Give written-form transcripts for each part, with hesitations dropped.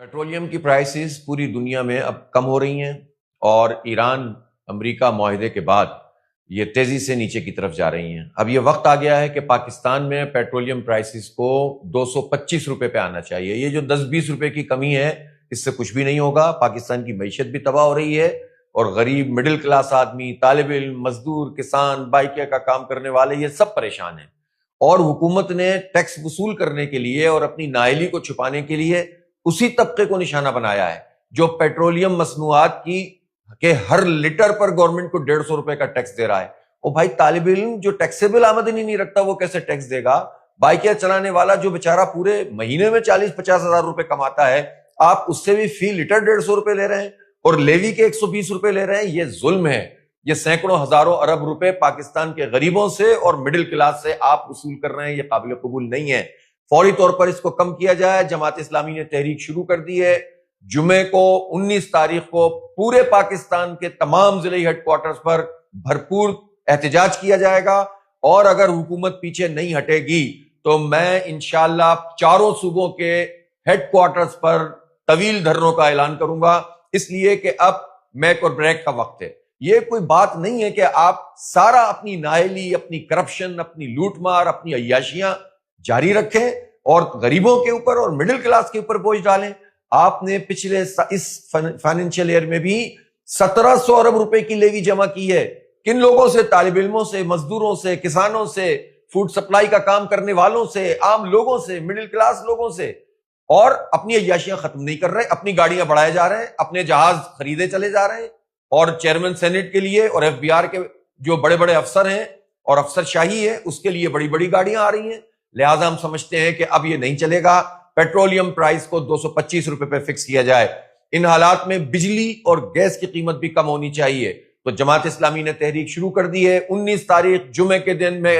Petroleum की prices पूरी दुनिया में अब कम हो रही हैं और ईरान अमेरिका मुआहदे के बाद ये तेजी से नीचे की तरफ जा रही हैं। अब ये वक्त आ गया है कि पाकिस्तान में पेट्रोलियम प्राइसेस को 225 रुपए पे आना चाहिए। ये जो 10-20 रुपए की कमी है, इससे कुछ भी नहीं होगा। पाकिस्तान की मईशत भी तबाह हो रही है और गरीब मिडिल क्लास आदमी, तालिब इल्म, मजदूर, किसान, बाइकिया का काम करने वाले, ये सब परेशान हैं। और हुकूमत ने टैक्स वसूल करने के लिए और अपनी नाअहली को छुपाने के लिए उसी तबके को निशाना बनाया है जो पेट्रोलियम मसनूआत की के हर लीटर पर गवर्नमेंट को 150 रुपए का टैक्स दे रहा है। ओ भाई, तालिब इल्म जो टैक्सेबल आमदनी नहीं रखता वो कैसे टैक्स देगा? बाइकिया चलाने वाला जो बेचारा पूरे महीने में 40-50 हजार रुपए कमाता है, आप उससे भी फी लीटर 150 रुपए ले रहे हैं और लेवी के 120 रुपए ले रहे हैं। ये जुल्म है। ये सैकड़ों हजारों अरब रुपए पाकिस्तान के गरीबों से और मिडिल क्लास से आप वसूल कर रहे हैं। ये काबिल कबूल नहीं है। फौरी तौर पर इसको कम किया जाए। जमात इस्लामी ने तहरीक शुरू कर दी है। जुमे को 19 तारीख को पूरे पाकिस्तान के तमाम जिले हेडक्वार्टर्स पर भरपूर एहतजाज किया जाएगा और अगर हुकूमत पीछे नहीं हटेगी तो मैं इंशाअल्लाह चारों सूबों के हेडक्वार्टर्स पर तवील धरनों का ऐलान करूंगा, इसलिए कि अब मेक और ब्रेक का वक्त है। ये कोई बात नहीं है कि आप सारा अपनी नाअहली, अपनी करप्शन, अपनी लूटमार, अपनी अय्याशियां जारी रखें और गरीबों के ऊपर और मिडिल क्लास के ऊपर बोझ डालें। आपने पिछले इस फाइनेंशियल ईयर में भी 1700 अरब रुपए की लेवी जमा की है। किन लोगों से? तालिब इल्मों से, मजदूरों से, किसानों से, फूड सप्लाई का काम करने वालों से, आम लोगों से, मिडिल क्लास लोगों से। और अपनी अय्याशियां खत्म नहीं कर रहे, अपनी गाड़ियां बढ़ाए जा रहे हैं, अपने जहाज खरीदे चले जा रहे हैं और चेयरमैन सेनेट के लिए और एफबीआर के जो बड़े बड़े अफसर हैं और अफसरशाही है उसके लिए बड़ी बड़ी गाड़ियां आ रही हैं। लिहाजा हम समझते हैं कि अब ये नहीं चलेगा। पेट्रोलियम प्राइस को 225 रुपए पे फिक्स किया जाए। इन हालात में बिजली और गैस की कीमत भी कम होनी चाहिए। तो जमात इस्लामी ने तहरीक शुरू कर दी है। 19 तारीख जुमे के दिन मैं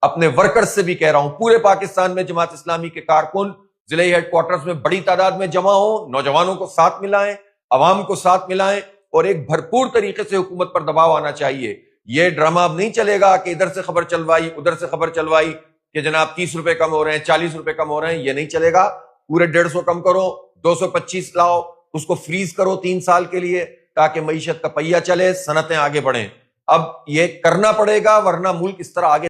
अपने वर्कर्स से भी कह रहा हूं, पूरे पाकिस्तान में जमात इस्लामी के कारकुन जिले हेडक्वार्टर्स में बड़ी तादाद में जमा हो, नौजवानों को साथ मिलाएं, अवाम को साथ मिलाएं और एक भरपूर तरीके से हुकूमत पर दबाव आना चाहिए। यह ड्रामा अब नहीं चलेगा कि इधर से खबर चलवाई, उधर से खबर चलवाई कि जनाब 30 रुपए कम हो रहे हैं, 40 रुपए कम हो रहे हैं। ये नहीं चलेगा। पूरे 150 कम करो, 225 लाओ, उसको फ्रीज करो 3 साल के लिए ताकि मईशत का पहिया चले, सनतें आगे बढ़ें। अब ये करना पड़ेगा वरना मुल्क इस तरह आगे